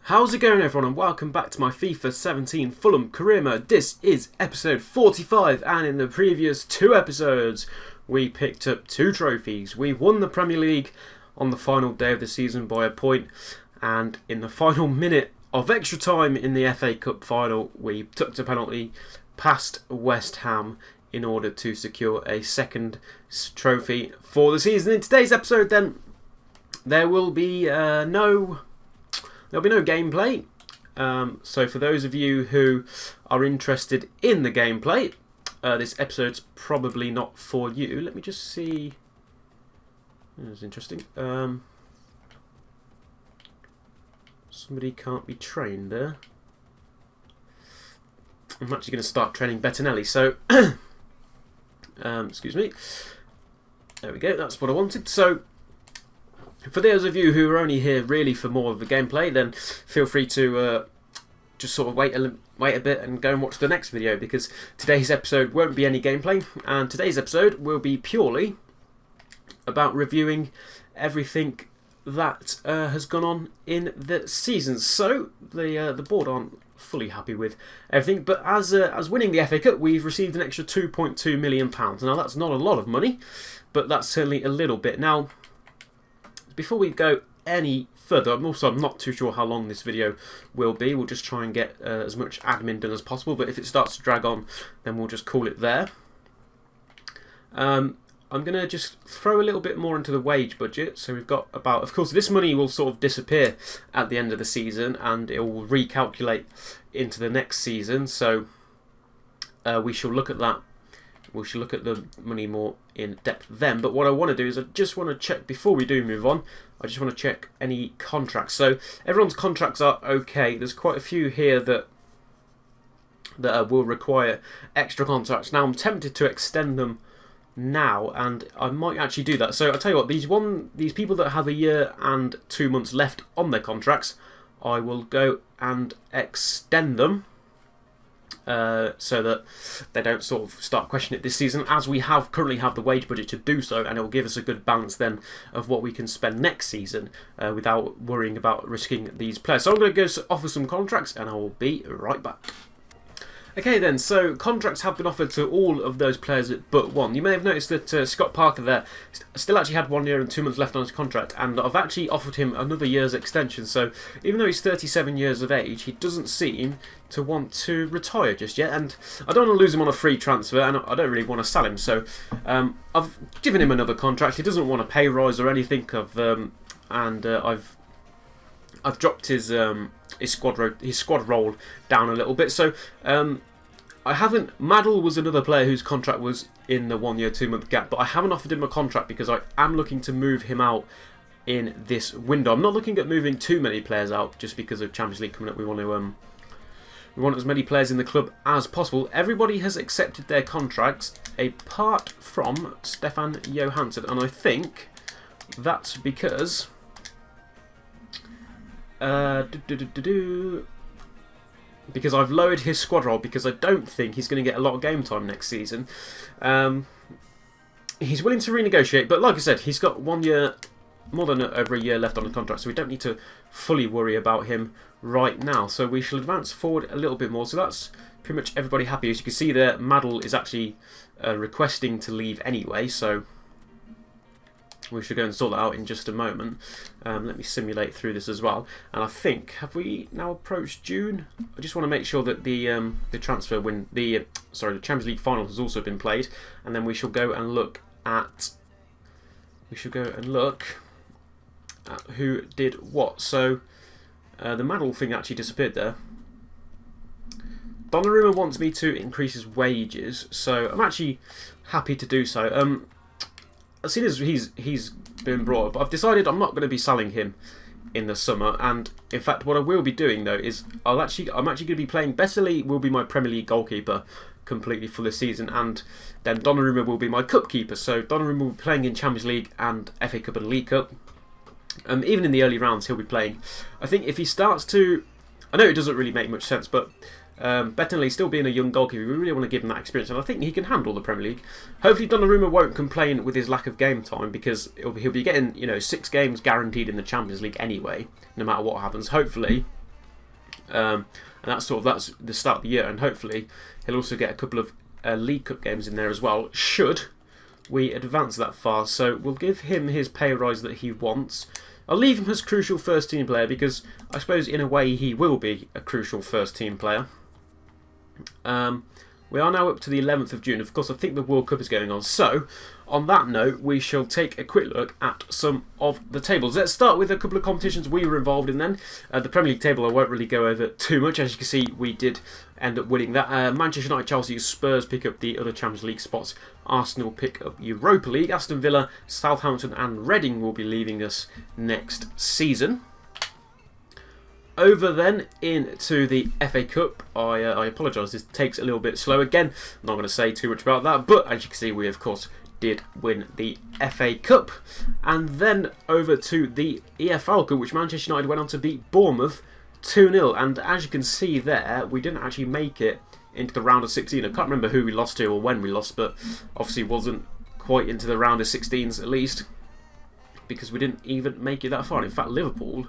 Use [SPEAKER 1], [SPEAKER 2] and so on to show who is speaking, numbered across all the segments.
[SPEAKER 1] How's it going, everyone, and welcome back to my FIFA 17 Fulham career mode. This is episode 45, and in the previous two episodes we picked up two trophies. We won the Premier League on the final day of the season by a point, and in the final minute of extra time in the FA Cup final we took a penalty past West Ham in order to secure a second trophy for the season. In today's episode then, there will be no gameplay. So for those of you who are interested in the gameplay, this episode's probably not for you. Let me just see. That's interesting. Somebody can't be trained there. I'm actually going to start training Bettinelli. So, excuse me. There we go. That's what I wanted. So, for those of you who are only here really for more of the gameplay, then feel free to just sort of wait a bit and go and watch the next video, because today's episode won't be any gameplay, and today's episode will be purely about reviewing everything that has gone on in the season. So the board aren't fully happy with everything, but as winning the FA Cup, we've received an extra £2.2 million. Now that's not a lot of money, but that's certainly a little bit. Now, before we go any further, I'm not too sure how long this video will be. We'll just try and get as much admin done as possible, but if it starts to drag on, then we'll just call it there. I'm going to just throw a little bit more into the wage budget. So we've got about, of course, this money will sort of disappear at the end of the season, and it will recalculate into the next season. So we shall look at that. We should look at the money more in depth then. But what I want to do is I just want to check, before we do move on, I just want to check any contracts. So everyone's contracts are okay. There's quite a few here that will require extra contracts. Now I'm tempted to extend them now, and I might actually do that. So I'll tell you what, these people that have a year and 2 months left on their contracts, I will go and extend them. So that they don't sort of start questioning it this season, as we currently have the wage budget to do so, and it will give us a good balance then of what we can spend next season without worrying about risking these players. So I'm going to go offer some contracts, and I will be right back. Okay then, so contracts have been offered to all of those players but one. You may have noticed that Scott Parker there still actually had 1 year and 2 months left on his contract, and I've actually offered him another year's extension. So even though he's 37 years of age, he doesn't seem to want to retire just yet, and I don't want to lose him on a free transfer, and I don't really want to sell him. So I've given him another contract. He doesn't want a pay rise or anything. I've dropped his squad role down a little bit. So I haven't. Maddle was another player whose contract was in the 1 year 2 month gap, but I haven't offered him a contract because I am looking to move him out in this window. I'm not looking at moving too many players out just because of Champions League coming up. We want as many players in the club as possible. Everybody has accepted their contracts apart from Stefan Johansson, and I think that's because because I've lowered his squad role, because I don't think he's going to get a lot of game time next season. He's willing to renegotiate, but like I said, he's got 1 year, more than over a year left on the contract, so we don't need to fully worry about him right now. So we shall advance forward a little bit more. So that's pretty much everybody happy. As you can see there, Maddle is actually requesting to leave anyway, so we should go and sort that out in just a moment. Let me simulate through this as well. And I think, have we now approached June? I just want to make sure that the transfer the Champions League final has also been played, and then we shall go and look at who did what. So the Maddle thing actually disappeared there. Donnarumma wants me to increase his wages, so I'm actually happy to do so. As soon as he's been brought up, I've decided I'm not going to be selling him in the summer. And in fact, what I will be doing though is I'm actually going to be playing. Bettinelli will be my Premier League goalkeeper completely for this season, and then Donnarumma will be my cup keeper. So Donnarumma will be playing in Champions League and FA Cup and League Cup. Even in the early rounds, he'll be playing. I think if he starts to, I know it doesn't really make much sense, but Bettinelli still being a young goalkeeper, we really want to give him that experience, and I think he can handle the Premier League. Hopefully Donnarumma won't complain with his lack of game time, because he'll be getting 6 games guaranteed in the Champions League anyway, no matter what happens. Hopefully And that's the start of the year, and hopefully he'll also get a couple of League Cup games in there as well, should we advance that far. So we'll give him his pay rise that he wants. I'll leave him as crucial first team player because I suppose in a way he will be a crucial first team player. We are now up to the 11th of June. Of course, I think the World Cup is going on. So, on that note, we shall take a quick look at some of the tables. Let's start with a couple of competitions we were involved in then. The Premier League table I won't really go over too much. As you can see, we did end up winning that. Manchester United, Chelsea, Spurs pick up the other Champions League spots. Arsenal pick up Europa League. Aston Villa, Southampton and Reading will be leaving us next season. Over then into the FA Cup. I apologise, this takes a little bit slow again. I'm not going to say too much about that, but as you can see, we of course did win the FA Cup. And then over to the EFL Cup, which Manchester United went on to beat Bournemouth 2-0. And as you can see there, we didn't actually make it into the round of 16. I can't remember who we lost to or when we lost, but obviously wasn't quite into the round of 16s at least, because we didn't even make it that far. In fact, Liverpool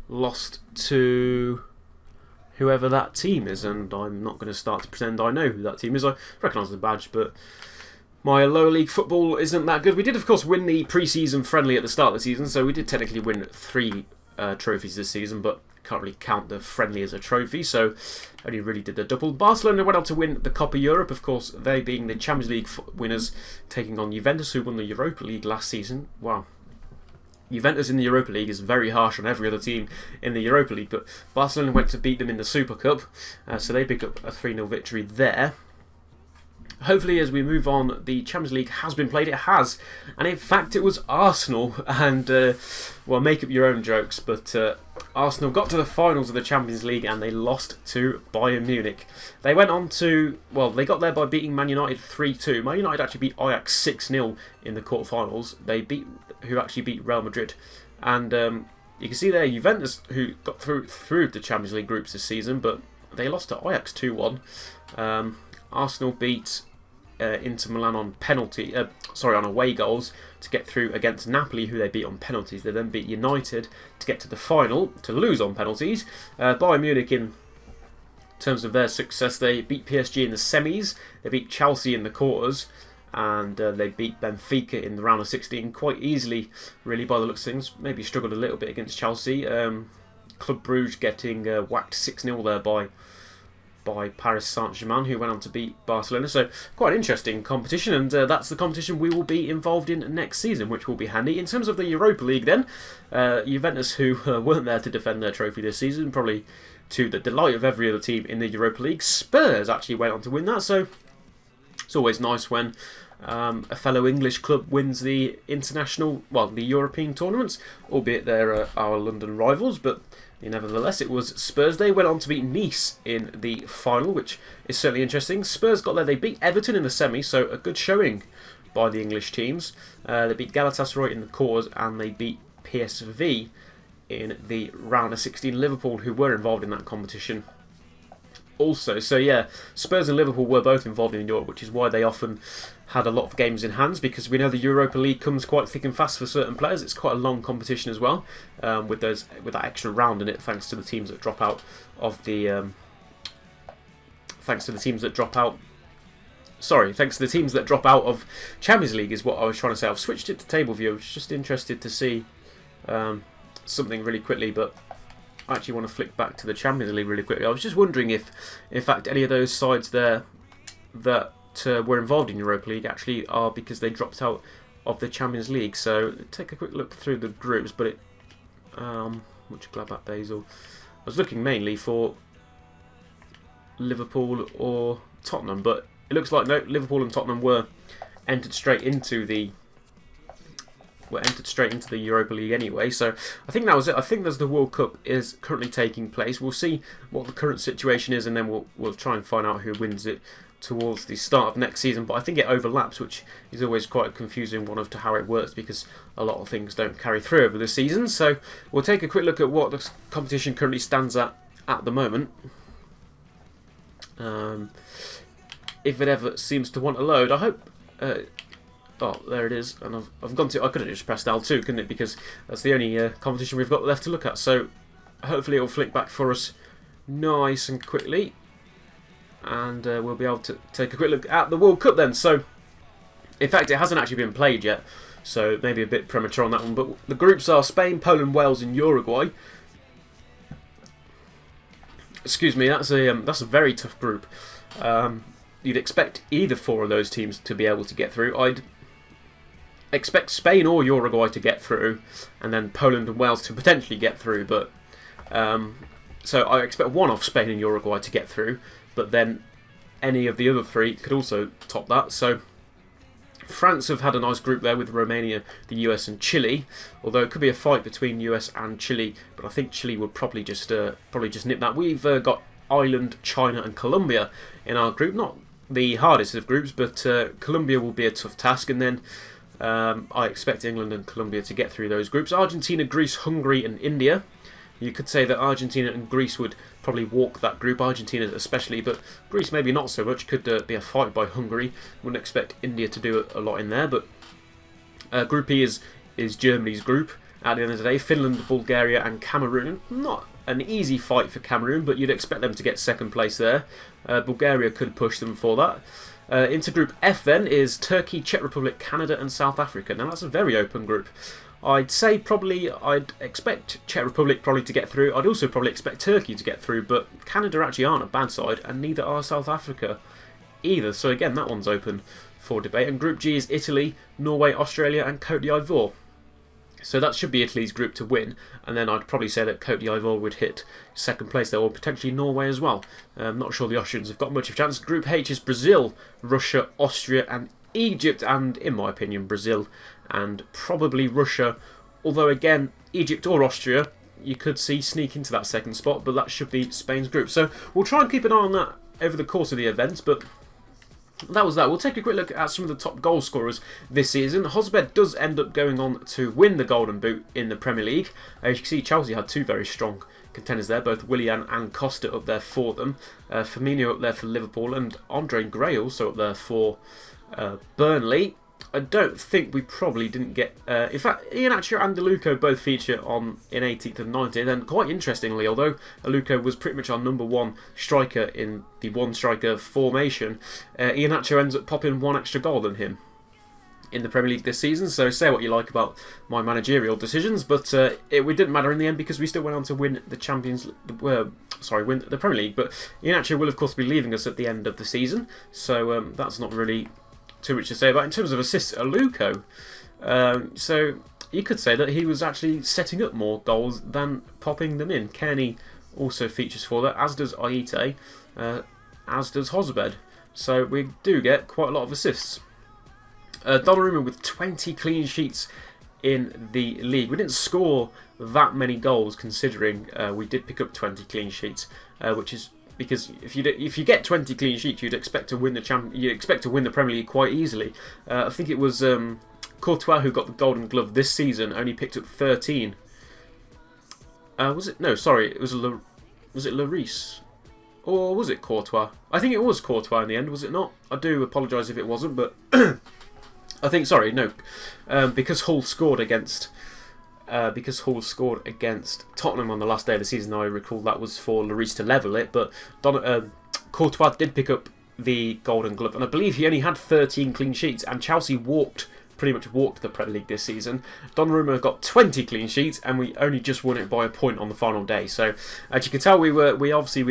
[SPEAKER 1] lost to whoever that team is, and I'm not going to start to pretend I know who that team is. I recognise the badge, but my lower league football isn't that good. We did, of course, win the pre-season friendly at the start of the season, so we did technically win 3 trophies this season, but can't really count the friendly as a trophy, so only really did the double. Barcelona went on to win the Copa Europe, of course, they being the Champions League winners, taking on Juventus, who won the Europa League last season. Wow. Juventus in the Europa League is very harsh on every other team in the Europa League, but Barcelona went to beat them in the Super Cup, so they picked up a 3-0 victory there. Hopefully, as we move on, the Champions League has been played. It has, and in fact, it was Arsenal. And well, make up your own jokes, but Arsenal got to the finals of the Champions League and they lost to Bayern Munich. They went on to, well, they got there by beating Man United 3-2. Man United actually beat Ajax 6-0 in the quarterfinals. Who actually beat Real Madrid, and you can see there Juventus, who got through the Champions League groups this season, but they lost to Ajax 2-1. Arsenal beat Inter Milan on on away goals to get through against Napoli, who they beat on penalties. They then beat United to get to the final, to lose on penalties. Bayern Munich, in terms of their success, they beat PSG in the semis, they beat Chelsea in the quarters, and they beat Benfica in the round of 16 quite easily, really, by the looks of things. Maybe struggled a little bit against Chelsea. Club Brugge getting whacked 6-0 there by Paris Saint-Germain, who went on to beat Barcelona. So quite an interesting competition, and that's the competition we will be involved in next season, which will be handy. In terms of the Europa League then, Juventus, who weren't there to defend their trophy this season, probably to the delight of every other team in the Europa League, Spurs actually went on to win that, so it's always nice when a fellow English club wins the the European tournaments, albeit they're our London rivals, but nevertheless, it was Spurs. They went on to beat Nice in the final, which is certainly interesting. Spurs got there. They beat Everton in the semi, so a good showing by the English teams. They beat Galatasaray in the quarters, and they beat PSV in the round of 16. Liverpool, who were involved in that competition also. So yeah, Spurs and Liverpool were both involved in Europe, which is why they often had a lot of games in hands, because we know the Europa League comes quite thick and fast for certain players. It's quite a long competition as well, with that extra round in it, thanks to the teams that drop out of the thanks to the teams that drop out of Champions League is what I was trying to say. I've switched it to table view. I was just interested to see something really quickly, but I actually want to flick back to the Champions League really quickly. I was just wondering if, in fact, any of those sides there that were involved in Europa League actually are because they dropped out of the Champions League. So take a quick look through the groups, but which Gladbach, Basel. I was looking mainly for Liverpool or Tottenham, but it looks like no, Liverpool and Tottenham were entered straight into the Europa League anyway. So I think that was it. I think there's the World Cup is currently taking place. We'll see what the current situation is, and then we'll try and find out who wins it towards the start of next season. But I think it overlaps, which is always quite a confusing one as to how it works, because a lot of things don't carry through over the season. So we'll take a quick look at what the competition currently stands at the moment. If it ever seems to want to load, I hope. Oh, there it is, and I've gone to. I could have just pressed L2, couldn't it? Because that's the only competition we've got left to look at. So hopefully it'll flick back for us nice and quickly. And we'll be able to take a quick look at the World Cup then. So, in fact, it hasn't actually been played yet, so maybe a bit premature on that one. But the groups are Spain, Poland, Wales and Uruguay. Excuse me, that's a very tough group. You'd expect either four of those teams to be able to get through. I'd expect Spain or Uruguay to get through, and then Poland and Wales to potentially get through. But so I expect one of Spain and Uruguay to get through, but then any of the other three could also top that. So France have had a nice group there with Romania, the US and Chile, although it could be a fight between US and Chile, but I think Chile would probably just nip that. We've got Ireland, China and Colombia in our group. Not the hardest of groups, but Colombia will be a tough task, and then I expect England and Colombia to get through those groups. Argentina, Greece, Hungary and India. You could say that Argentina and Greece would probably walk that group, Argentina especially, but Greece maybe not so much. Could be a fight by Hungary. Wouldn't expect India to do a lot in there, but Group E is Germany's group. At the end of the day, Finland, Bulgaria and Cameroon. Not an easy fight for Cameroon, but you'd expect them to get second place there. Bulgaria could push them for that. Into Group F then is Turkey, Czech Republic, Canada and South Africa. Now that's a very open group. I'd say I'd expect Czech Republic probably to get through. I'd also probably expect Turkey to get through, but Canada actually aren't a bad side, and neither are South Africa either. So again, that one's open for debate. And Group G is Italy, Norway, Australia and Côte d'Ivoire. So that should be Italy's group to win, and then I'd probably say that Côte d'Ivoire would hit second place there, or potentially Norway as well. I'm not sure the Austrians have got much of a chance. Group H is Brazil, Russia, Austria and Egypt, and in my opinion Brazil and probably Russia, although again Egypt or Austria you could see sneak into that second spot, but that should be Spain's group. So we'll try and keep an eye on that over the course of the events, but that was that. We'll take a quick look at some of the top goal scorers this season. Hosbed does end up going on to win the Golden Boot in the Premier League. As you can see, Chelsea had two very strong contenders there, both Willian and Costa up there for them. Firmino up there for Liverpool, and Andre Gray also up there for Burnley. I don't think we probably didn't get... in fact, Iheanacho and DeLuca both feature in 18th and 19th, and quite interestingly, although Aluko was pretty much our number one striker in the one-striker formation, Iheanacho ends up popping one extra goal than him in the Premier League this season. So say what you like about my managerial decisions, but it didn't matter in the end because we still went on to win the win the Premier League. But Iheanacho will of course be leaving us at the end of the season, so that's not really too much to say about. In terms of assists, Aluko, so you could say that he was actually setting up more goals than popping them in. Kearney also features for that, as does Aite, as does Hosbed. So we do get quite a lot of assists. Donnarumma with 20 clean sheets in the league. We didn't score that many goals considering we did pick up 20 clean sheets, which is because if you get 20 clean sheets, you'd expect to win the Premier League quite easily. I think it was Courtois who got the Golden Glove this season, only picked up 13. Was it? No, sorry, it was Lloris, or was it Courtois? I think it was Courtois in the end. Was it not? I do apologise if it wasn't, but I think because Hull scored against. Because Hull scored against Tottenham on the last day of the season, I recall that was for Lloris to level it, but Courtois did pick up the Golden Glove, and I believe he only had 13 clean sheets, and Chelsea pretty much walked the Premier League this season. Donnarumma got 20 clean sheets, and we only just won it by a point on the final day. So as you can tell, we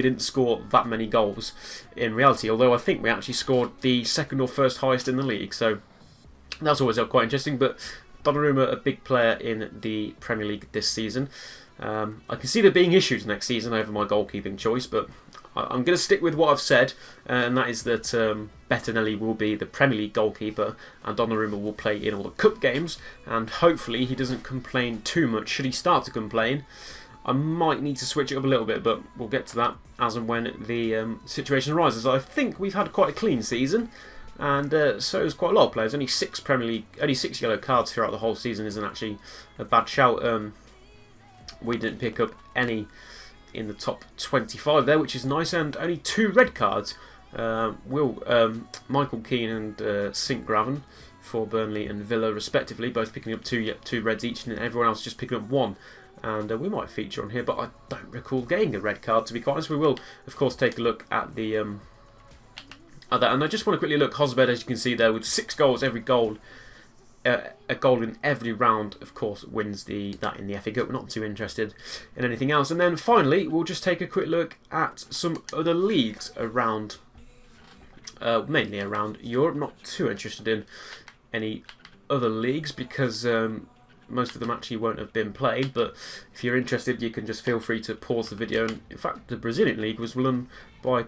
[SPEAKER 1] didn't score that many goals in reality, although I think we actually scored the second or first highest in the league, so that's always quite interesting. But Donnarumma, a big player in the Premier League this season. I can see there being issues next season over my goalkeeping choice, but I'm going to stick with what I've said, and that is that Bettinelli will be the Premier League goalkeeper, and Donnarumma will play in all the cup games, and hopefully he doesn't complain too much. Should he start to complain, I might need to switch it up a little bit, but we'll get to that as and when the situation arises. I think we've had quite a clean season, and so has quite a lot of players. Only 6 yellow cards throughout the whole season isn't actually a bad shout. We didn't pick up any in the top 25 there, which is nice, and only 2 red cards. Michael Keane and Sink Graven for Burnley and Villa respectively, both picking up two reds each, and everyone else just picking up 1. And we might feature on here, but I don't recall getting a red card, to be quite honest. We will, of course, take a look at the at that. And I just want to quickly look, Hosbed, as you can see there, with 6 goals, every goal, a goal in every round, of course, wins that in the FA Cup. We're not too interested in anything else. And then finally, we'll just take a quick look at some other leagues around, mainly around Europe. Not too interested in any other leagues because most of them actually won't have been played, but if you're interested, you can just feel free to pause the video. And in fact, the Brazilian league was won by,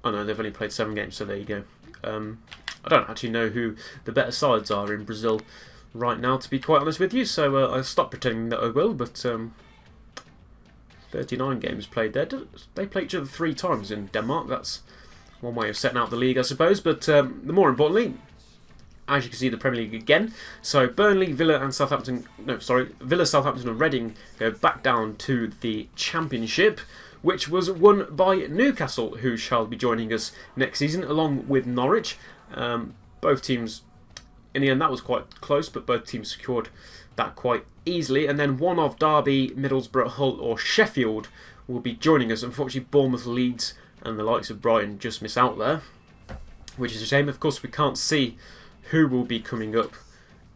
[SPEAKER 1] oh no, they've only played 7 games, so there you go. I don't actually know who the better sides are in Brazil right now, to be quite honest with you, so I'll stop pretending that I will, but 39 games played there. They play each other 3 times in Denmark. That's one way of setting out the league, I suppose, but the more importantly, as you can see, the Premier League again. So Burnley, Villa and Southampton, Villa, Southampton and Reading go back down to the Championship, which was won by Newcastle, who shall be joining us next season, along with Norwich. Both teams, in the end, that was quite close, but both teams secured that quite easily. And then one of Derby, Middlesbrough, Hull or Sheffield will be joining us. Unfortunately, Bournemouth, Leeds and the likes of Brighton just miss out there, which is a shame. Of course, we can't see who will be coming up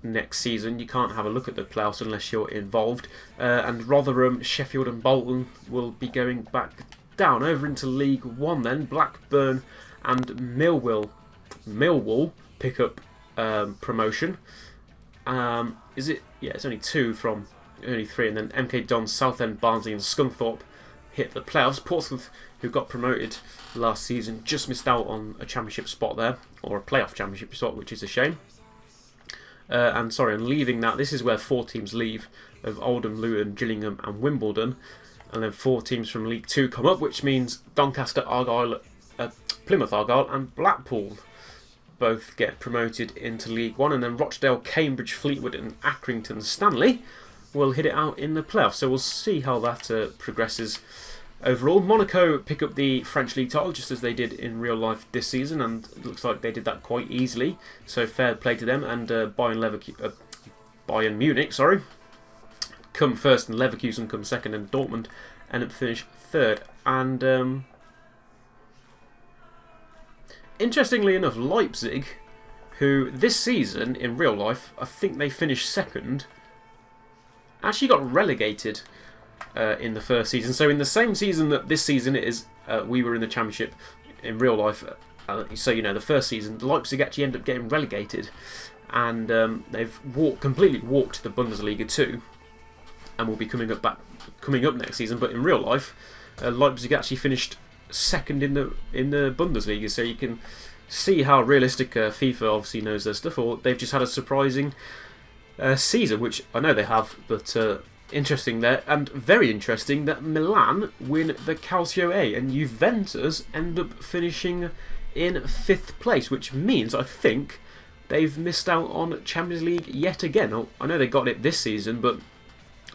[SPEAKER 1] next season. You can't have a look at the playoffs unless you're involved. And Rotherham, Sheffield and Bolton will be going back down over into League One then. Blackburn and Millwall pick up promotion. Is it? Yeah, it's only 2 from only 3, and then MK Dons, Southend, Barnsley and Scunthorpe hit the playoffs. Portsmouth, who got promoted last season, just missed out on a championship spot there, or a playoff championship spot, which is a shame. And leaving that, this is where 4 teams leave, of Oldham, Luton, Gillingham and Wimbledon, and then 4 teams from League 2 come up, which means Doncaster, Argyle, Plymouth Argyle and Blackpool both get promoted into League 1, and then Rochdale, Cambridge, Fleetwood and Accrington Stanley will hit it out in the playoffs. So we'll see how that progresses overall. Monaco pick up the French League title just as they did in real life this season, and it looks like they did that quite easily. So fair play to them. And Bayern Munich, come first, and Leverkusen come second, and Dortmund end up finish 3rd. And interestingly enough, Leipzig, who this season in real life, I think they finished 2nd, actually got relegated in the first season. So in the same season that this season is, we were in the Championship in real life. So you know, the first season, Leipzig actually ended up getting relegated, and they've completely walked the Bundesliga 2, and will be coming up next season. But in real life, Leipzig actually finished 2nd in the Bundesliga. So you can see how realistic FIFA obviously knows their stuff, or they've just had a surprising season, which I know they have, but interesting there. And very interesting that Milan win the Calcio A and Juventus end up finishing in 5th place, which means I think they've missed out on Champions League yet again. I know they got it this season, but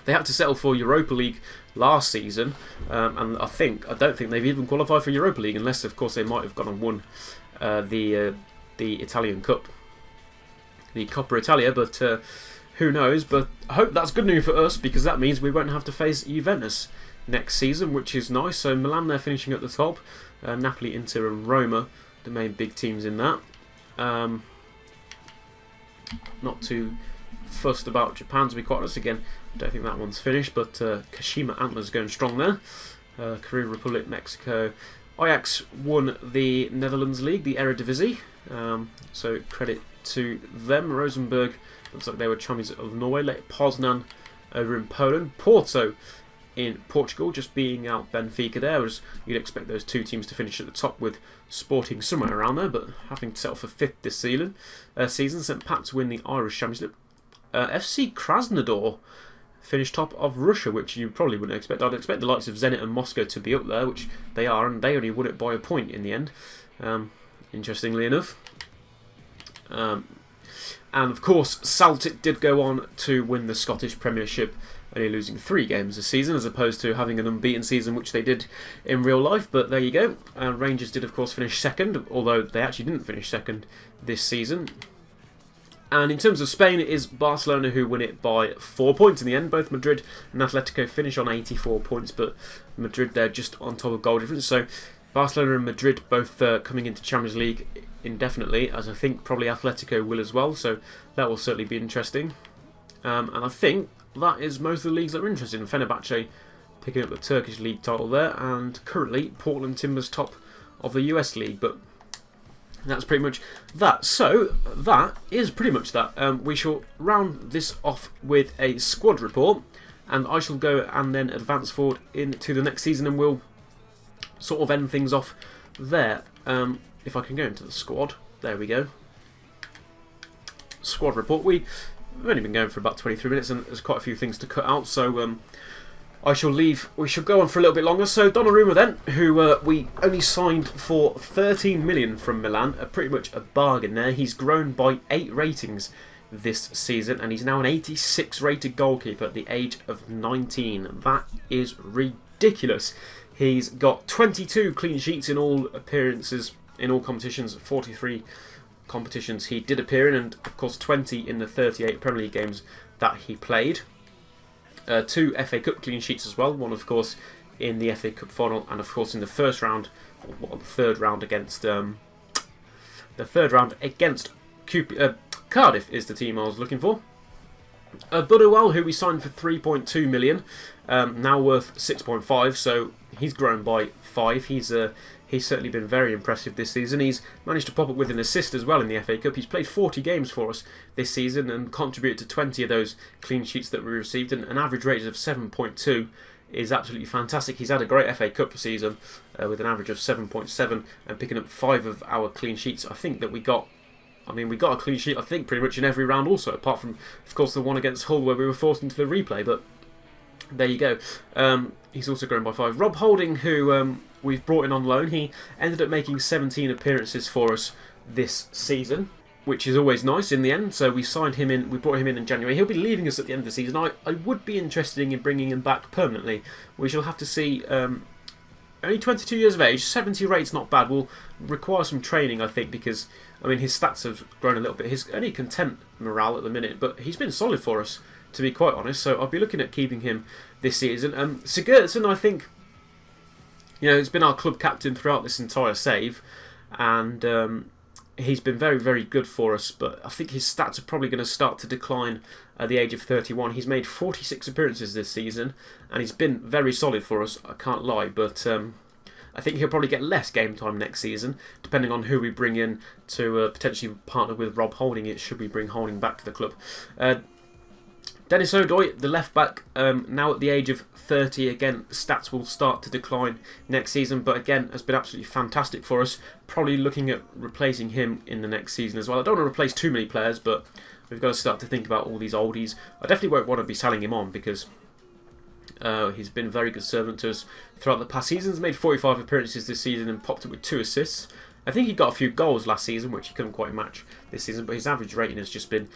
[SPEAKER 1] they had to settle for Europa League last season, and I don't think they've even qualified for Europa League, unless of course they might have gone and won the Italian Cup, the Coppa Italia, but who knows. But I hope that's good news for us, because that means we won't have to face Juventus next season, which is nice. So Milan, they're finishing at the top. Napoli, Inter and Roma, the main big teams in that. Not too fussed about Japan, to be quite honest. Again, I don't think that one's finished, but Kashima Antlers going strong there. Korea Republic, Mexico. Ajax won the Netherlands League, the Eredivisie, so credit to them. Rosenborg, looks like they were chummies of Norway. Lech Poznan over in Poland. Porto in Portugal, just beating out Benfica there, as you'd expect those 2 teams to finish at the top, with Sporting somewhere around there, but having to settle for 5th this season. St. Pat's win the Irish Championship. FC Krasnodar finished top of Russia, which you probably wouldn't expect. I'd expect the likes of Zenit and Moscow to be up there, which they are, and they only won it by a point in the end, interestingly enough. And of course, Celtic did go on to win the Scottish Premiership, only losing 3 games this season, as opposed to having an unbeaten season, which they did in real life. But there you go. Rangers did, of course, finish 2nd, although they actually didn't finish 2nd this season. And in terms of Spain, it is Barcelona who win it by 4 points in the end. Both Madrid and Atletico finish on 84 points, but Madrid, they're just on top of goal difference. So Barcelona and Madrid both coming into Champions League indefinitely, as I think probably Atletico will as well. So that will certainly be interesting. And I think that is most of the leagues that are interested in. Fenerbahce picking up the Turkish league title there, and currently Portland Timbers top of the US league. But that's pretty much that. So that is pretty much that. We shall round this off with a squad report, and I shall go and then advance forward into the next season, and we'll sort of end things off there. If I can go into the squad, there we go. Squad report. We've only been going for about 23 minutes, and there's quite a few things to cut out. So I shall leave. We shall go on for a little bit longer. So Donnarumma then, who we only signed for 13 million from Milan, pretty much a bargain there. He's grown by 8 ratings this season, and he's now an 86 rated goalkeeper at the age of 19. That is ridiculous. He's got 22 clean sheets in all appearances, in all competitions, 43 competitions he did appear in, and of course 20 in the 38 Premier League games that he played. 2 FA Cup clean sheets as well, one of course in the FA Cup final, and of course in the first round, or the third round against Cardiff is the team I was looking for. Budowell, who we signed for 3.2 million, now worth 6.5, so he's grown by 5. He's certainly been very impressive this season. He's managed to pop up with an assist as well in the FA Cup. He's played 40 games for us this season and contributed to 20 of those clean sheets that we received. And an average rating of 7.2 is absolutely fantastic. He's had a great FA Cup season with an average of 7.7 and picking up 5 of our clean sheets. I think that we got a clean sheet, I think, pretty much in every round also, apart from, of course, the one against Hull where we were forced into the replay. But there you go. He's also grown by 5. Rob Holding, who we've brought in on loan, he ended up making 17 appearances for us this season, which is always nice in the end. So we signed him in, we brought him in January. He'll be leaving us at the end of the season. I would be interested in bringing him back permanently. We shall have to see. Only 22 years of age, 70 rate's not bad. Will require some training, I think, because I mean his stats have grown a little bit. He's only content morale at the minute, but he's been solid for us, to be quite honest. So I'll be looking at keeping him this season. Sigurdsson, I think, he's been our club captain throughout this entire save, and he's been very, very good for us. But I think his stats are probably going to start to decline at the age of 31. He's made 46 appearances this season, and he's been very solid for us, I can't lie. But I think he'll probably get less game time next season, depending on who we bring in to potentially partner with Rob Holding. Should we bring Holding back to the club? Dennis O'Doy, the left back, now at the age of 30, again, stats will start to decline next season, but again, has been absolutely fantastic for us. Probably looking at replacing him in the next season as well. I don't want to replace too many players, but we've got to start to think about all these oldies. I definitely won't want to be selling him on because he's been a very good servant to us throughout the past seasons. Made 45 appearances this season and popped up with 2 assists. I think he got a few goals last season, which he couldn't quite match this season, but his average rating has just been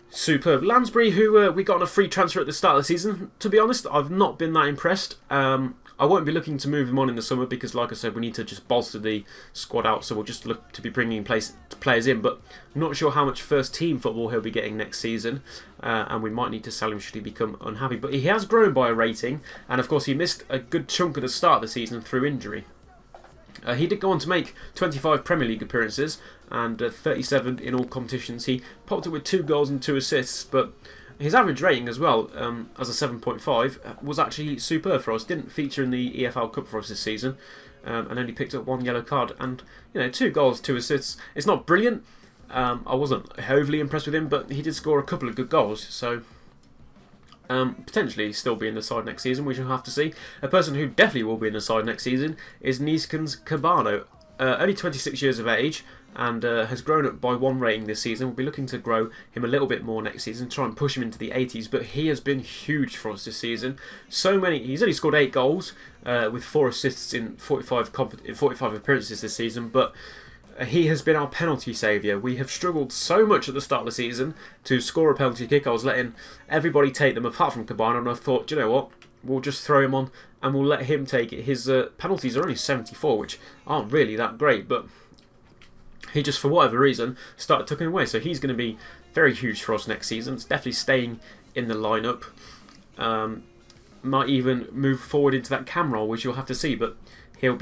[SPEAKER 1] superb. Lansbury, who we got on a free transfer at the start of the season. To be honest, I've not been that impressed. I won't be looking to move him on in the summer because, like I said, we need to just bolster the squad out, so we'll just look to be bringing players in. But I'm not sure how much first-team football he'll be getting next season, and we might need to sell him should he become unhappy. But he has grown by a rating, and of course he missed a good chunk of the start of the season through injury. He did go on to make 25 Premier League appearances and 37 in all competitions. He popped up with 2 goals and 2 assists, but his average rating as well, as a 7.5, was actually superb for us. Didn't feature in the EFL Cup for us this season, and only picked up 1 yellow card. And 2 goals, 2 assists. It's not brilliant. I wasn't overly impressed with him, but he did score a couple of good goals. So potentially still be in the side next season. We shall have to see. A person who definitely will be in the side next season is Niskans Cabano. Only 26 years of age, and has grown up by 1 rating this season. We'll be looking to grow him a little bit more next season, try and push him into the 80s, but he has been huge for us this season. He's only scored 8 goals with 4 assists in 45 appearances this season, but he has been our penalty saviour. We have struggled so much at the start of the season to score a penalty kick. I was letting everybody take them apart from Cabana, and I thought, you know what, we'll just throw him on and we'll let him take it. His penalties are only 74, which aren't really that great, but he just, for whatever reason, started tucking away. So he's going to be very huge for us next season. It's definitely staying in the lineup. Might even move forward into that cam role, which you'll have to see, but he'll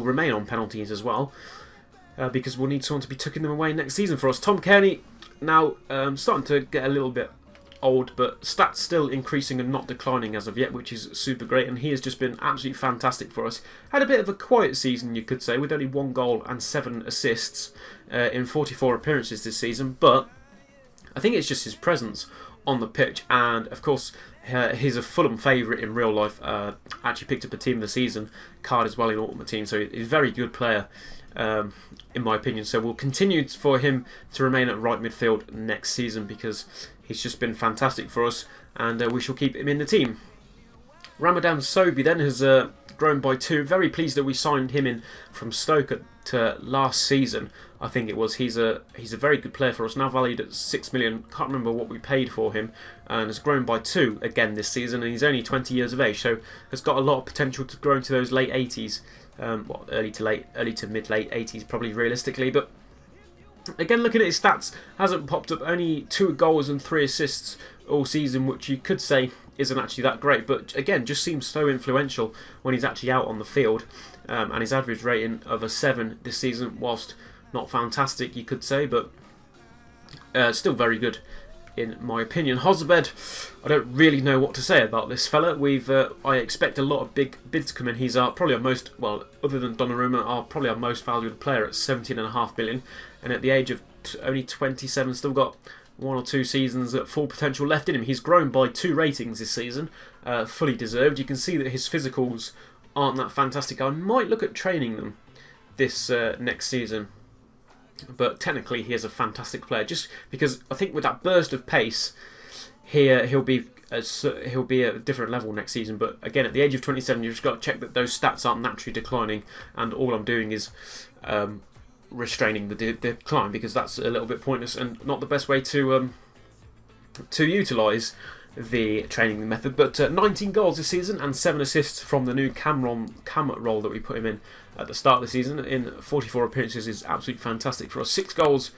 [SPEAKER 1] remain on penalties as well, because we'll need someone to be tucking them away next season for us. Tom Kearney now starting to get a little bit old, but stats still increasing and not declining as of yet, which is super great, and he has just been absolutely fantastic for us. Had a bit of a quiet season, you could say, with only 1 goal and 7 assists in 44 appearances this season, but I think it's just his presence on the pitch, and of course he's a Fulham favourite in real life. Actually picked up a Team of the Season card as well in Ultimate Team, so he's a very good player in my opinion. So we'll continue for him to remain at right midfield next season because he's just been fantastic for us, and we shall keep him in the team. Ramadan Sobhi then has grown by 2. Very pleased that we signed him in from Stoke last season. I think it was. He's a very good player for us, now valued at 6 million. Can't remember what we paid for him, and has grown by 2 again this season. And he's only 20 years of age, so has got a lot of potential to grow into those late 80s, early to mid late 80s probably realistically. But again, looking at his stats, hasn't popped up. Only 2 goals and 3 assists all season, which you could say isn't actually that great, but again just seems so influential when he's actually out on the field, and his average rating of a 7 this season, whilst not fantastic you could say, but still very good in my opinion. Hosbed, I don't really know what to say about this fella. I expect a lot of big bids to come in. He's probably our most, well, other than Donnarumma, probably our most valued player at 17.5 million, and at the age of only 27, still got 1 or 2 seasons at full potential left in him. He's grown by 2 ratings this season, fully deserved. You can see that his physicals aren't that fantastic. I might look at training them this next season, but technically he is a fantastic player. Just because I think with that burst of pace, he'll be at a different level next season. But again, at the age of 27, you've just got to check that those stats aren't naturally declining, and all I'm doing is restraining the decline, because that's a little bit pointless and not the best way to utilise the training method. But 19 goals this season and 7 assists from the new cam role that we put him in at the start of the season in 44 appearances is absolutely fantastic for us. 6 goals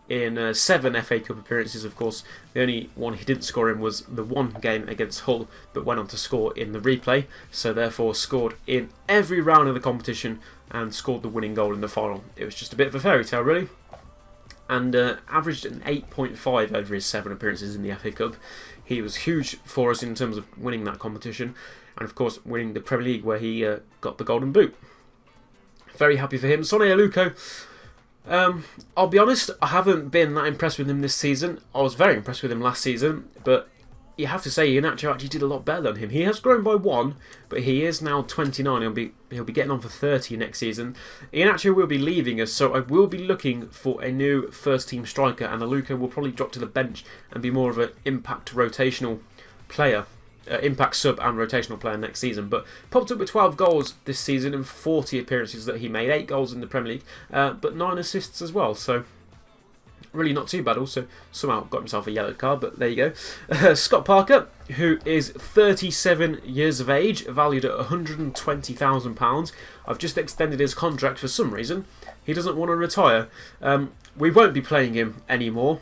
[SPEAKER 1] in 7 FA Cup appearances. Of course, the only one he didn't score in was the one game against Hull, but went on to score in the replay, so therefore scored in every round of the competition and scored the winning goal in the final. It was just a bit of a fairy tale, really. And averaged an 8.5 over his 7 appearances in the FA Cup. He was huge for us in terms of winning that competition, and of course winning the Premier League, where he got the Golden Boot. Very happy for him. Sonny Aluko, I'll be honest, I haven't been that impressed with him this season. I was very impressed with him last season, but you have to say Iheanacho actually did a lot better than him. He has grown by 1, but he is now 29. He'll be getting on for 30 next season. Iheanacho will be leaving us, so I will be looking for a new first-team striker, and Aluko will probably drop to the bench and be more of an impact rotational player. Impact sub and rotational player next season, but popped up with 12 goals this season in 40 appearances that he made, 8 goals in the Premier League, but 9 assists as well, so really not too bad. Also somehow got himself a yellow card, but there you go. Scott Parker, who is 37 years of age, valued at £120,000. I've just extended his contract for some reason. He doesn't want to retire. We won't be playing him anymore.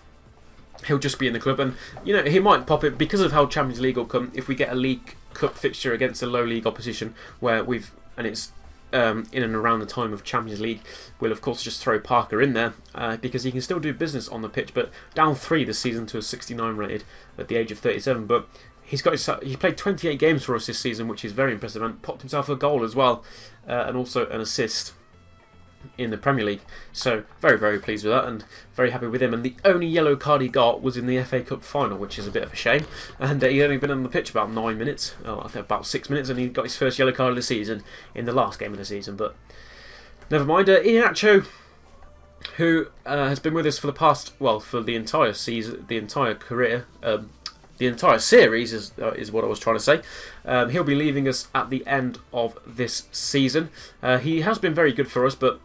[SPEAKER 1] He'll just be in the club, and he might pop it because of how Champions League will come. If we get a League Cup fixture against a low league opposition, it's in and around the time of Champions League, we'll of course just throw Parker in there because he can still do business on the pitch. But down 3 this season to a 69 rated at the age of 37. But he played 28 games for us this season, which is very impressive, and popped himself a goal as well, and also an assist in the Premier League. So very, very pleased with that and very happy with him. And the only yellow card he got was in the FA Cup final, which is a bit of a shame. And he'd only been on the pitch about 9 minutes, I think about 6 minutes, and he got his first yellow card of the season in the last game of the season. But never mind. Iheanacho, who has been with us for the entire season, the entire career, the entire series is what I was trying to say. He'll be leaving us at the end of this season. He has been very good for us, but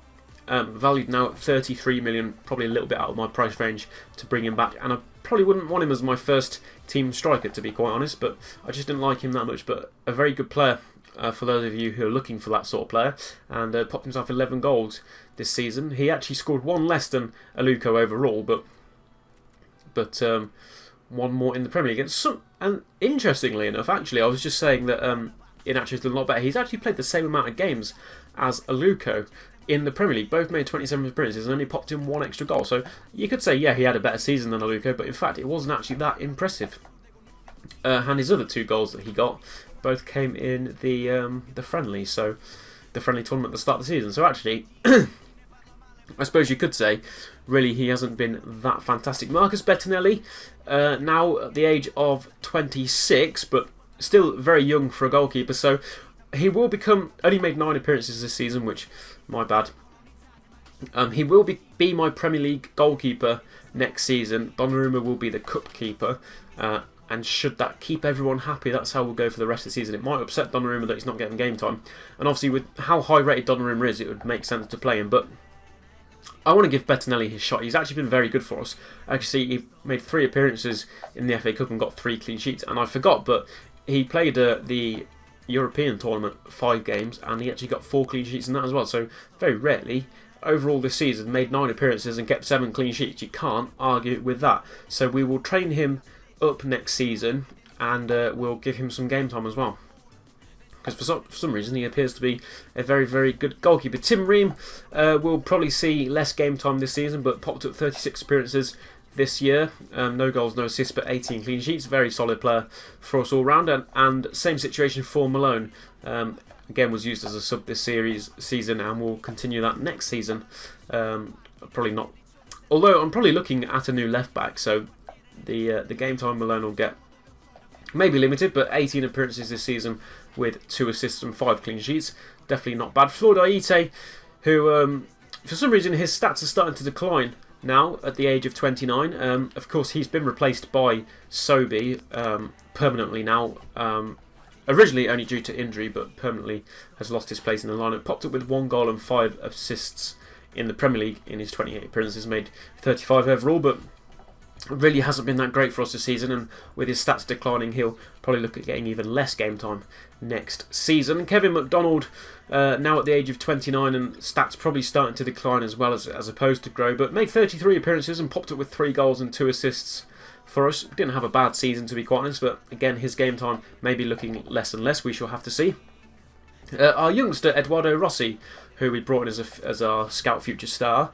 [SPEAKER 1] valued now at 33 million, probably a little bit out of my price range to bring him back. And I probably wouldn't want him as my first team striker, to be quite honest, but I just didn't like him that much. But a very good player for those of you who are looking for that sort of player, and popped himself 11 goals this season. He actually scored 1 less than Aluko overall, but but one more in the Premier League. And interestingly enough, actually, I was just saying that Iheanacho's done a lot better. He's actually played the same amount of games as Aluko in the Premier League. Both made 27 appearances and only popped in one extra goal. So you could say, yeah, he had a better season than Aluko, but in fact, it wasn't actually that impressive. And his other 2 goals that he got both came in the friendly, so the friendly tournament at the start of the season. So actually, I suppose you could say, really, he hasn't been that fantastic. Marcus Bettinelli, now at the age of 26, but still very young for a goalkeeper, so he will become, only made 9 appearances this season, which, my bad. He will be my Premier League goalkeeper next season. Donnarumma will be the cup keeper, and should that keep everyone happy, that's how we'll go for the rest of the season. It might upset Donnarumma that he's not getting game time, and obviously with how high rated Donnarumma is, it would make sense to play him, but I want to give Bettinelli his shot. He's actually been very good for us. Actually, he made 3 appearances in the FA Cup and got 3 clean sheets, and I forgot, but he played the European tournament 5 games, and he actually got 4 clean sheets in that as well, so very rarely overall this season made 9 appearances and kept 7 clean sheets. You can't argue with that. So we will train him up next season, and we'll give him some game time as well, because for some reason he appears to be a very, very good goalkeeper. Tim Ream will probably see less game time this season, but popped up 36 appearances this year. No goals, no assists, but 18 clean sheets. Very solid player for us all round. And same situation for Malone. Again, was used as a sub this season, and will continue that next season. Probably not. Although I'm probably looking at a new left back, so the game time Malone will get maybe limited, but 18 appearances this season with 2 assists and 5 clean sheets. Definitely not bad. Floyd Aite, who for some reason his stats are starting to decline now at the age of 29. Of course, he's been replaced by Sobi permanently now. Originally only due to injury, but permanently has lost his place in the lineup. Popped up with 1 goal and 5 assists in the Premier League in his 28 appearances, made 35 overall, but really hasn't been that great for us this season, and with his stats declining, he'll probably look at getting even less game time next season. Kevin McDonald, now at the age of 29, and stats probably starting to decline as well as opposed to grow, but made 33 appearances and popped up with 3 goals and 2 assists for us. Didn't have a bad season, to be quite honest, but again, his game time may be looking less and less. We shall have to see. Our youngster, Eduardo Rossi, who we brought in as our scout future star,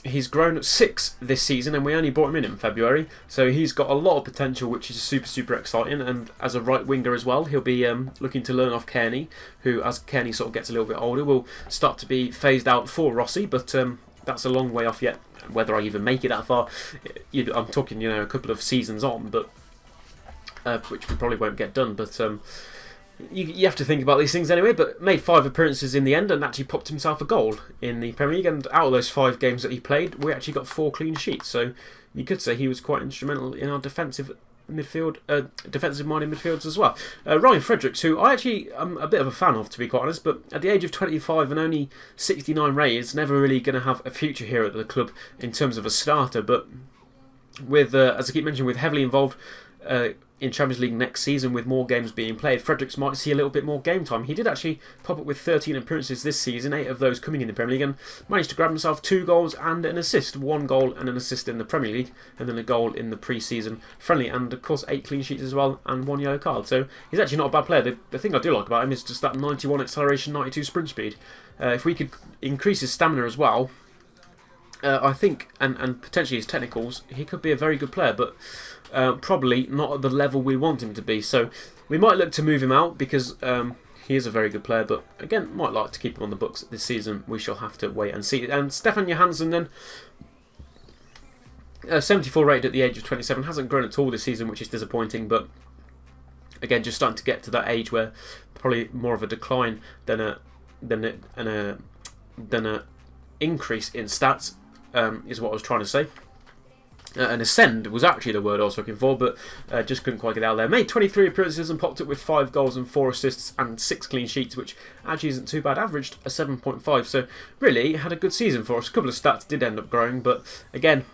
[SPEAKER 1] he's grown 6 this season, and we only brought him in February, so he's got a lot of potential, which is super exciting. And as a right winger as well, he'll be looking to learn off Kearney, who, as Kearney sort of gets a little bit older, will start to be phased out for Rossi, but that's a long way off yet. Whether I even make it that far, I'm talking a couple of seasons on, but which we probably won't get done, but you have to think about these things anyway. But made 5 appearances in the end, and actually popped himself a goal in the Premier League, and out of those 5 games that he played, we actually got 4 clean sheets, so you could say he was quite instrumental in our defensive minded midfields as well. Ryan Fredericks, who I actually am a bit of a fan of, to be quite honest, but at the age of 25 and only 69 rated, never really going to have a future here at the club in terms of a starter, but with, as I keep mentioning, with heavily involved in Champions League next season, with more games being played, Fredericks might see a little bit more game time. He did actually pop up with 13 appearances this season, 8 of those coming in the Premier League, and managed to grab himself 2 goals and an assist. 1 goal and an assist in the Premier League, and then a goal in the pre-season friendly, and of course 8 clean sheets as well, and 1 yellow card. So he's actually not a bad player. The thing I do like about him is just that 91 acceleration, 92 sprint speed. If we could increase his stamina as well, I think, and potentially his technicals, he could be a very good player, but probably not at the level we want him to be. So we might look to move him out, because he is a very good player, but again, might like to keep him on the books this season. We shall have to wait and see. And Stefan Johansson then, 74 rated at the age of 27, hasn't grown at all this season, which is disappointing, but again, just starting to get to that age where probably more of a decline than a increase in stats, is what I was trying to say. An ascend was actually the word I was looking for, but just couldn't quite get out there. Made 23 appearances and popped up with 5 goals and 4 assists and 6 clean sheets, which actually isn't too bad. Averaged a 7.5, so really had a good season for us. A couple of stats did end up growing, but again,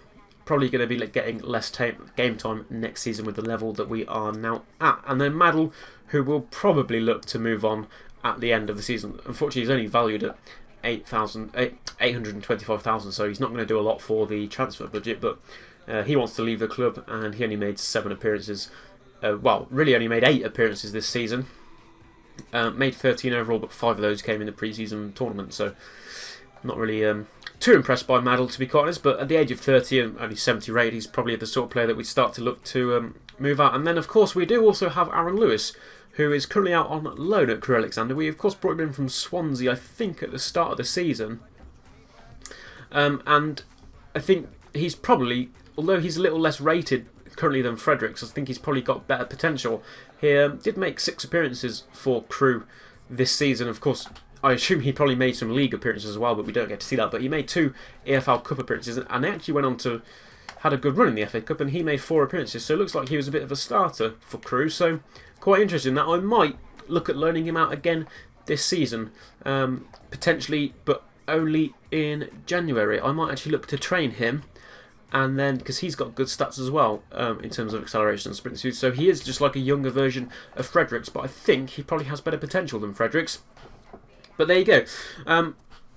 [SPEAKER 1] probably going to be getting less game time next season with the level that we are now at. And then Maddle, who will probably look to move on at the end of the season. Unfortunately, he's only valued at 825,000, so he's not going to do a lot for the transfer budget, but He wants to leave the club, and he only made 7 appearances. Well, really only made 8 appearances this season. Made 13 overall, but 5 of those came in the pre-season tournament, so not really too impressed by Maddle, to be quite honest. But at the age of 30 and only 70 rate, he's probably the sort of player that we start to look to move out. And then, of course, we do also have Aaron Lewis, who is currently out on loan at Crewe Alexandra. We, of course, brought him in from Swansea, I think, at the start of the season. And I think he's probably, although he's a little less rated currently than Fredericks, I think he's probably got better potential. He did make 6 appearances for Crewe this season. Of course, I assume he probably made some league appearances as well, but we don't get to see that. But he made 2 EFL Cup appearances, and they actually went on to had a good run in the FA Cup, and he made 4 appearances. So it looks like he was a bit of a starter for Crewe. So quite interesting that I might look at loaning him out again this season, potentially, but only in January. I might actually look to train him, and then because he's got good stats as well in terms of acceleration and sprint speed. So he is just like a younger version of Fredericks, but I think he probably has better potential than Fredericks. But there you go.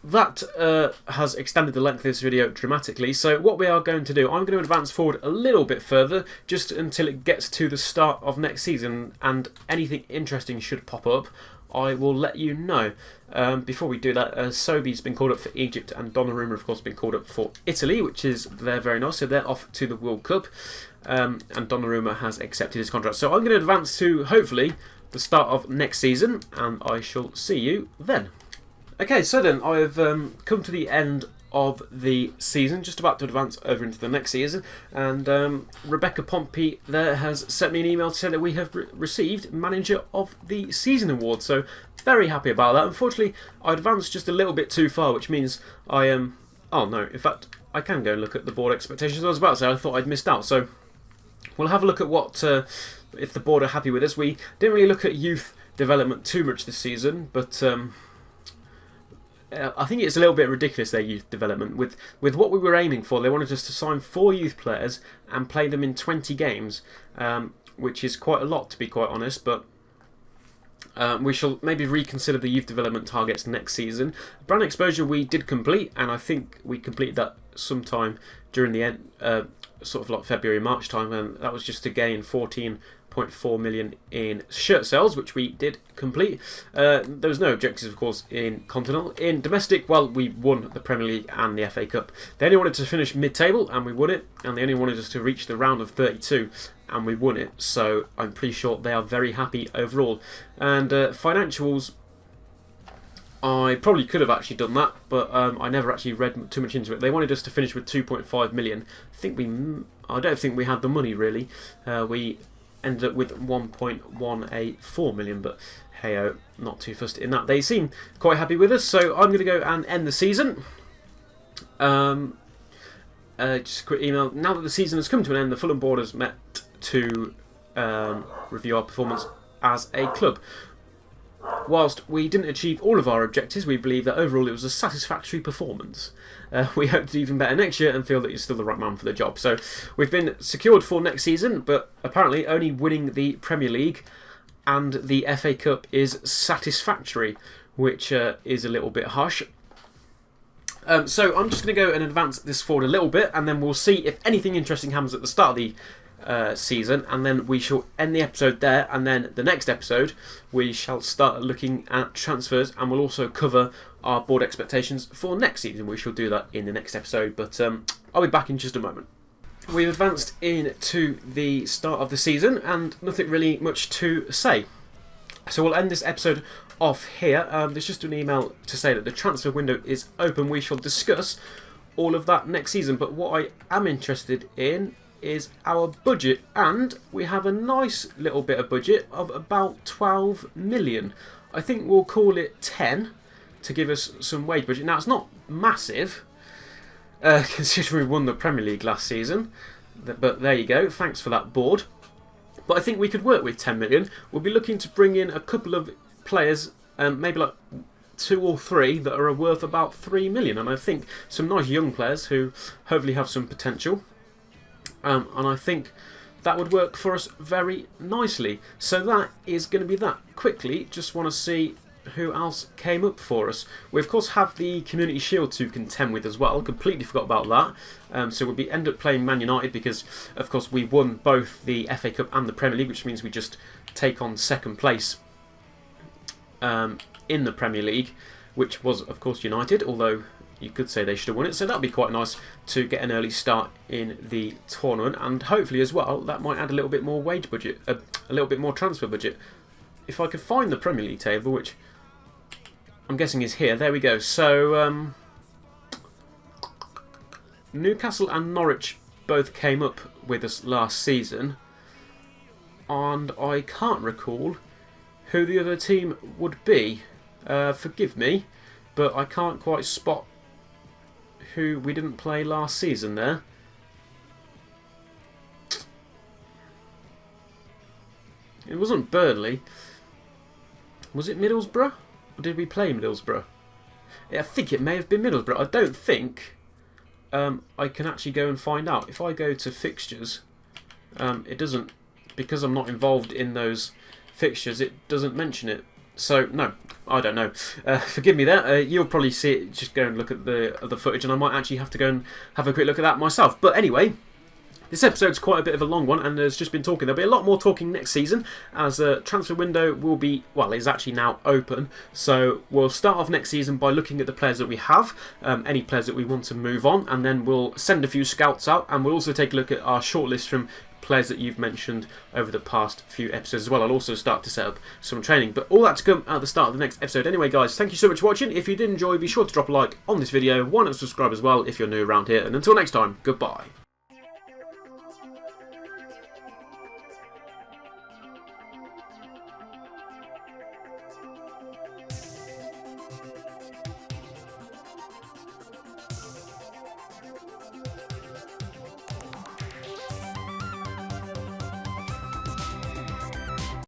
[SPEAKER 1] That has extended the length of this video dramatically. So what we are going to do, I'm going to advance forward a little bit further, just until it gets to the start of next season, and anything interesting should pop up. I will let you know. Before we do that, Sobi's been called up for Egypt, and Donnarumma, of course, been called up for Italy, which is very nice. So they're off to the World Cup, and Donnarumma has accepted his contract. So I'm going to advance to, hopefully, the start of next season, and I shall see you then. Okay, so then I've come to the end of the season, just about to advance over into the next season, and Rebecca Pompey there has sent me an email to say that we have received Manager of the Season award, so very happy about that. Unfortunately, I advanced just a little bit too far, which means I am... oh no, in fact, I can go and look at the board expectations. I was about to say, I thought I'd missed out, so we'll have a look at what, if the board are happy with us. We didn't really look at youth development too much this season, but... I think it's a little bit ridiculous, their youth development. With what we were aiming for, they wanted us to sign 4 youth players and play them in 20 games, which is quite a lot, to be quite honest, but we shall maybe reconsider the youth development targets next season. Brand exposure we did complete, and I think we completed that sometime during the end, sort of like February, March time, and that was just to gain 14.4 million in shirt sales, which we did complete. There was no objectives, of course, in Continental. In domestic, well, we won the Premier League and the FA Cup. They only wanted to finish mid-table, and we won it, and they only wanted us to reach the round of 32, and we won it. So I'm pretty sure they are very happy overall. And financials, I probably could have actually done that, but I never actually read too much into it. They wanted us to finish with 2.5 million. I don't think we had the money, really. We ended up with 1.184 million, but hey, not too fussed in that. They seem quite happy with us, so I'm going to go and end the season. Just a quick email. Now that the season has come to an end, the Fulham board has met to review our performance as a club. Whilst we didn't achieve all of our objectives, we believe that overall it was a satisfactory performance. We hope to do even better next year and feel that you're still the right man for the job. So we've been secured for next season, but apparently only winning the Premier League and the FA Cup is satisfactory, which is a little bit harsh. So I'm just going to go and advance this forward a little bit, and then we'll see if anything interesting happens at the start of the season, and then we shall end the episode there, and then the next episode we shall start looking at transfers, and we'll also cover our board expectations for next season. We shall do that in the next episode, but I'll be back in just a moment. We've advanced into the start of the season, and nothing really much to say, so we'll end this episode off here. There's just an email to say that the transfer window is open. We shall discuss all of that next season, but what I am interested in is our budget, and we have a nice little bit of budget of about 12 million. I think we'll call it 10 to give us some wage budget. Now, it's not massive considering we won the Premier League last season, but there you go, thanks for that board. But I think we could work with 10 million. We'll be looking to bring in a couple of players, maybe like 2 or 3 that are worth about 3 million, and I think some nice young players who hopefully have some potential. And I think that would work for us very nicely. So that is going to be that. Quickly, just want to see who else came up for us? We of course have the Community Shield to contend with as well. Completely forgot about that. So we'll end up playing Man United because of course we won both the FA Cup and the Premier League, which means we just take on second place in the Premier League, which was of course United, although you could say they should have won it. So that'll be quite nice to get an early start in the tournament, and hopefully as well that might add a little bit more wage budget, a little bit more transfer budget. If I could find the Premier League table, which I'm guessing is here. There we go. So Newcastle and Norwich both came up with us last season, and I can't recall who the other team would be. Forgive me, but I can't quite spot who we didn't play last season there. It wasn't Burnley. Was it Middlesbrough? Or did we play Middlesbrough? Yeah, I think it may have been Middlesbrough. I don't think I can actually go and find out. If I go to fixtures, it doesn't, because I'm not involved in those fixtures, it doesn't mention it. So, no, I don't know. Forgive me there. You'll probably see it. Just go and look at the footage, and I might actually have to go and have a quick look at that myself. But anyway, this episode's quite a bit of a long one, and there's just been talking. There'll be a lot more talking next season, as the transfer window will be, well, is actually now open. So we'll start off next season by looking at the players that we have, any players that we want to move on, and then we'll send a few scouts out, and we'll also take a look at our shortlist from players that you've mentioned over the past few episodes as well. I'll also start to set up some training, but all that to come at the start of the next episode. Anyway guys, thank you so much for watching. If you did enjoy, be sure to drop a like on this video, why not subscribe as well if you're new around here, and until next time, goodbye.